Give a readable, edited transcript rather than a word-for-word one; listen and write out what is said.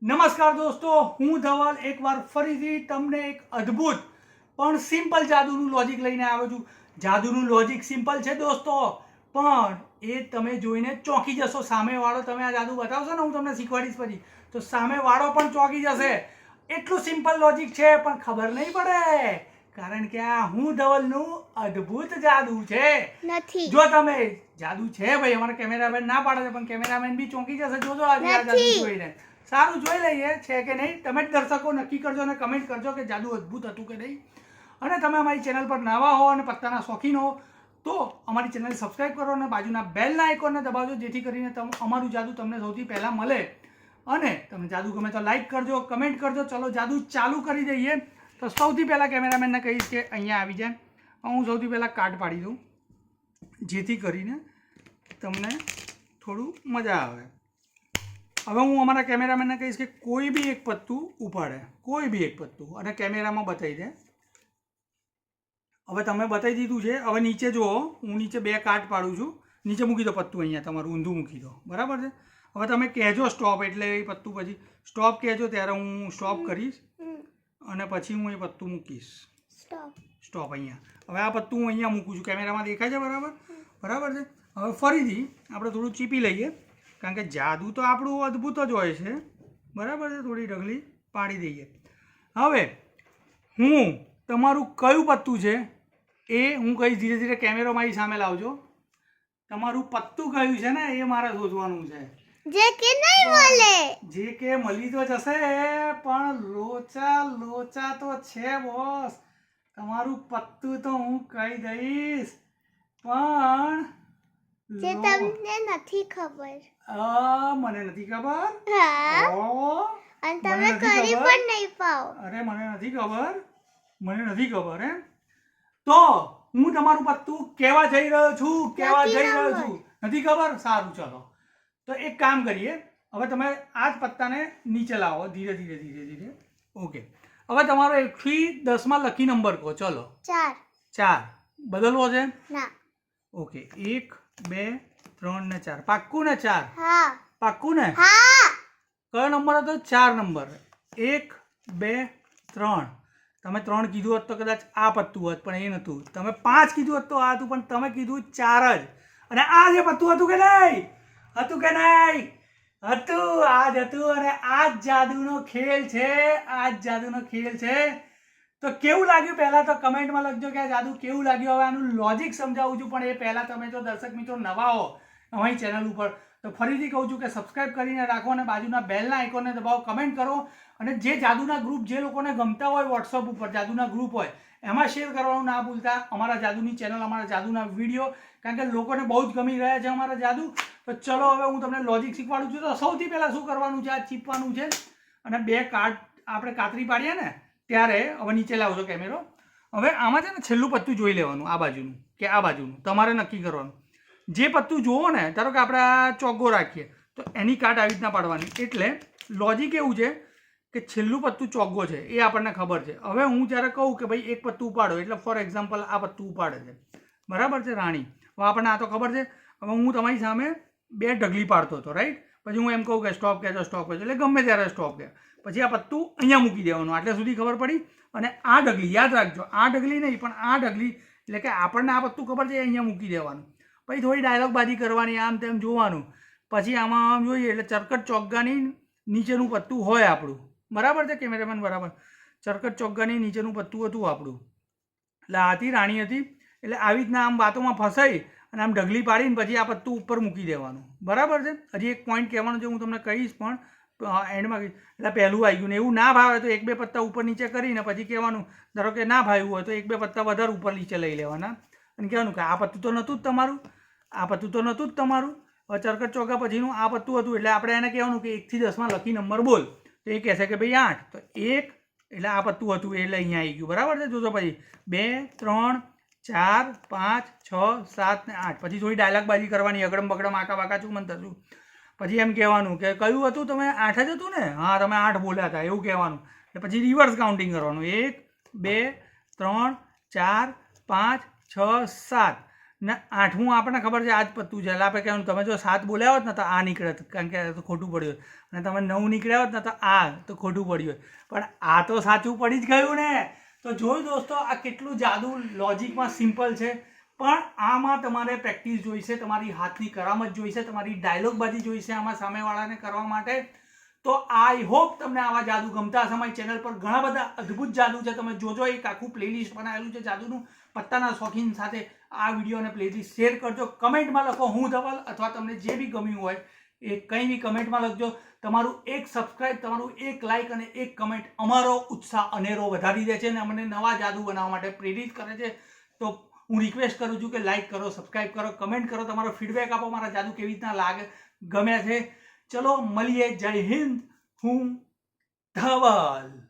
નમસ્કાર દોસ્તો, હું ધવલ એકવાર ફરીથી તમને એક અદ્ભુત પણ સિમ્પલ જાદુનું લોજિક લઈને આવ્યો છું. જાદુનું લોજિક સિમ્પલ છે દોસ્તો, પણ એ તમે જોઈને ચોંકી જશો. સામેવાળો તમે આ જાદુ બતાવશો ને, હું તમને શીખવાડીશ પછી, તો સામેવાળો પણ ચોંકી જશે. એટલું સિમ્પલ લોજિક છે, પણ ખબર નહીં પડે, કારણ કે આ હું ધવલનું અદ્ભુત જાદુ છે. નથી. જો તમે જાદુ છે ભાઈ, અમારા કેમેરામેન ના પાડે છે, પણ કેમેરામેન બી ચોંકી જશે. જોજો આજે આ જાદુ જોઈને. સારું, જોઈ લઈએ છે કે નહીં. તમે જ દર્શકો નક્કી કરજો અને કમેન્ટ કરજો કે જાદુ અદ્ભુત હતું કે નહીં. અને તમે અમારી ચેનલ પર નવા હો અને પત્તાના શોખીન હો તો અમારી ચેનલ સબસ્ક્રાઈબ કરો અને બાજુના બેલના આઇકોનને દબાવજો, જેથી કરીને અમારું જાદુ તમને સૌથી પહેલાં મળે. અને તમને જાદુ ગમે તો લાઈક કરજો, કમેન્ટ કરજો. ચલો જાદુ ચાલુ કરી દઈએ. તો સૌથી પહેલાં કેમેરામેનને કહીશ કે અહીંયા આવી જાય. હું સૌથી પહેલાં કાર્ડ પાડી દઉં, જેથી કરીને તમને થોડું મજા આવે. હવે હું અમારા કેમેરામેનને કહીશ કે કોઈ બી એક પત્તું ઉપાડે, કોઈ બી એક પત્તું, અને કેમેરામાં બતાવી દે. હવે તમે બતાવી દીધું છે. હવે નીચે જુઓ, હું નીચે બે કાર્ડ પાડું છું. નીચે મૂકી દો પત્તું, અહીંયા તમારું ઊંધું મૂકી દો, બરાબર છે. હવે તમે કહેજો સ્ટોપ, એટલે એ પત્તું પછી સ્ટોપ કહેજો ત્યારે હું સ્ટોપ કરીશ, અને પછી હું એ પત્તું મૂકીશ. સ્ટોપ અહીંયા. હવે આ પત્તું હું અહીંયા મૂકું છું. કેમેરામાં દેખાય છે? બરાબર, બરાબર છે. હવે ફરીથી આપણે થોડું ચીપી લઈએ, કારણ કે જાદુ તો આપણું અદ્ભુત જ હોય છે, બરાબર છે. થોડી ઢગલી પાડી દઈએ. હવે હું તમારું કયું પત્તું છે એ હું કહીશ, ધીરે ધીરે કેમેરો મારી સામે લાવજો. તમારું પત્તું કયું છે ને એ મારે શોધવાનું છે. જે કે નહીં મળે, જે કે મળી તો જશે, પણ લોચા લોચા તો છે બોસ. તમારું પત્તું તો હું કહી દઈશ, પણ જે તમને નથી ખબર. મને નથી ખબર. હા, અને તમે કરી પણ નહીં પાઓ. અરે મને નથી ખબર, મને નથી ખબર. એમ તો હું તમારું પત્તું કહેવા જઈ રહ્યો છું, કહેવા જઈ રહ્યો છું. નથી ખબર? સારું, ચલો તો એક કામ કરીએ. હવે તમે આ જ પત્તાને નીચે લાવો, ધીરે ધીરે ધીરે ધીરે. ઓકે, હવે તમારો 1 થી 10 માં લકી નંબર કહો. ચલો. 4. 4 બદલવો છે? ના. ઓકે, 1 2 3 ને 4. પાક્કું ને? 4? હા. પાક્કું ને? હા. કયો નંબર હતો? 4 નંબર. 1 2 3. તમે 3 કીધું હોત તો કદાચ આ પત્તું હોત, પણ એ નહોતું. તમે 5 કીધું હોત તો આ હતું, પણ તમે કીધું 4 જ. અને આ જે પત્તું હતું કે નહીં? હતું કે નહીં? હતું. આ જ હતું. અને આ જ જાદુનો ખેલ છે, આ જ જાદુનો ખેલ છે. તો કેવું લાગ્યું પહેલાં તો કમેન્ટમાં લખજો કે આ જાદુ કેવું લાગ્યું. હવે આનું લોજિક સમજાવું છું, પણ એ પહેલાં તમે જો દર્શક મિત્રો નવા હો અમારી ચેનલ ઉપર, તો ફરીથી કહું છું કે સબસ્ક્રાઈબ કરીને રાખો અને બાજુના બેલના આઇકોનને દબાવો, કમેન્ટ કરો. અને જે જાદુના ગ્રુપ જે લોકોને ગમતા હોય, વોટ્સઅપ ઉપર જાદુના ગ્રુપ હોય, એમાં શેર કરવાનું ના ભૂલતા. અમારા જાદુની ચેનલ, અમારા જાદુના વિડીયો, કારણ કે લોકોને બહુ જ ગમી રહ્યા છે અમારા જાદુ. તો ચલો હવે હું તમને લોજિક શીખવાડું છું. તો સૌથી પહેલાં શું કરવાનું છે? આ ચીપવાનું છે, અને બે કાર્ડ આપણે કાતરી પાડીએ ને ત્યારે, હવે નીચે લાવજો કેમેરો. હવે આમાં છે ને છેલ્લું પત્તું જોઈ લેવાનું, આ બાજુનું કે આ બાજુનું, તમારે નક્કી કરવાનું. જે પત્તું જોવો ને, ધારો કે આપણે આ ચોગ્ગો રાખીએ, તો એની કાર્ડ આવી રીતના પાડવાની. એટલે લોજિક એવું છે કે છેલ્લું પત્તું ચોગ્ગો છે, એ આપણને ખબર છે. હવે હું જ્યારે કહું કે ભાઈ એક પત્તું ઉપાડો, એટલે ફોર એક્ઝામ્પલ આ પત્તું ઉપાડે છે, બરાબર છે, રાણી. હવે આપણને આ તો ખબર છે. હવે હું તમારી સામે 2 ઢગલી પાડતો હતો, રાઈટ. પછી હું એમ કહું કે સ્ટોપ કહેજો, સ્ટોપ કહેજો, એટલે ગમે ત્યારે સ્ટોપ કહે. પછી આ પત્તું અહીંયા મૂકી દેવાનું, આટલે સુધી ખબર પડી. અને આ ઢગલી યાદ રાખજો, આ ઢગલી નહીં પણ આ ઢગલી, એટલે કે આપણને આ પત્તું ખબર છે, અહીંયા મૂકી દેવાનું. પછી થોડી ડાયલોગબાજી કરવાની, આમ તેમ જોવાનું. પછી આમાં આમ જોઈએ એટલે ચરકટ ચોગ્ગાની નીચેનું પત્તું હોય આપણું, બરાબર છે કેમેરામેન? બરાબર. ચરકટ ચોગ્ગાની નીચેનું પત્તું હતું આપણું. એટલે આ હતી રાણી હતી. એટલે આવી રીતના આમ વાતોમાં ફસાઈ અને આમ ઢગલી પાડીને પછી આ પત્તું ઉપર મૂકી દેવાનું, બરાબર છે. હજી એક પોઈન્ટ કહેવાનું છે, હું તમને કહીશ પણ એન્ડમાં કહીશ. એટલે પહેલું આવી ગયું ને. એવું ના ભાવે તો 1-2 પત્તા ઉપર નીચે કરીને પછી કહેવાનું, ધારો કે ના ભાવ્યું હોય તો 1-2 પત્તા વધારે ઉપર નીચે લઈ લેવાના, અને કહેવાનું કે આ પત્તું તો નહોતું જ તમારું, આ પત્તું તો નહોતું જ તમારું. હવે ચરકટ ચોગ્ગા પછીનું આ પત્તું હતું, એટલે આપણે એને કહેવાનું કે 1 થી 10 માં લકી નંબર બોલ. તો એ કહેશે કે ભાઈ 8. તો 1 એટલે આ પત્તું હતું, એટલે અહીંયા આવી ગયું, બરાબર છે. જોજો પછી 2 3 4 5 6 7 ને 8. પછી થોડી ડાયલોગબાજી કરવાની, અગડમ બગડમ આકા વાકા છું મન થતું. પછી એમ કહેવાનું કે કયું હતું? તમે 8 જ હતું ને? હા, તમે 8 બોલ્યા હતા, એવું કહેવાનું. એટલે પછી રિવર્સ કાઉન્ટિંગ કરવાનું, 1 2 3 4 5 6 7. ને 8મું આપણને ખબર છે આ જ પત્તું છે એટલે આપણે કહેવાનું તમે જો 7 બોલ્યા હોત ને તો આ નીકળત કારણ કે આ તો ખોટું પડ્યું અને તમે 9 નીકળ્યા હોત ને તો આ તો ખોટું પડ્યું પણ આ તો સાચું પડી જ ગયું ને. તો જોયું દોસ્તો આ કેટલું જાદુ લોજિકમાં સિમ્પલ છે પણ આમાં તમારે પ્રેક્ટિસ જોઈશે, તમારી હાથની કરામત જોઈશે, તમારી ડાયલોગબાજી જોઈશે આમાં સામેવાળાને કરવા માટે. તો આઈ હોપ તમને આવા જાદુ ગમતા હશે. અમારી ચેનલ પર ઘણા બધા અદ્ભુત જાદુ છે, તમે જોજો. એક આખું પ્લેલિસ્ટ બનાવેલું છે જાદુનું. પત્તાના શોખીન સાથે આ વિડીયો અને પ્લેલિસ્ટ શેર કરજો. કમેન્ટમાં લખો હું ધવલ, અથવા તમને જે બી ગમ્યું હોય એ કંઈ બી કમેન્ટમાં લખજો. તમારું એક સબસ્ક્રાઇબ, તમારું એક લાઇક અને એક કમેન્ટ અમારો ઉત્સાહ અનેરો વધારી દે છે અને અમને નવા જાદુ બનાવવા માટે પ્રેરિત કરે છે. તો હું રિક્વેસ્ટ કરું છું કે લાઇક કરો, સબસ્ક્રાઇબ કરો, કમેન્ટ કરો, તમારો ફીડબેક આપો. મારા જાદુ કેવી રીતના લાગે, ગમ્યા છે. ચલો મળીએ. જય હિન્દ. હું ધવલ.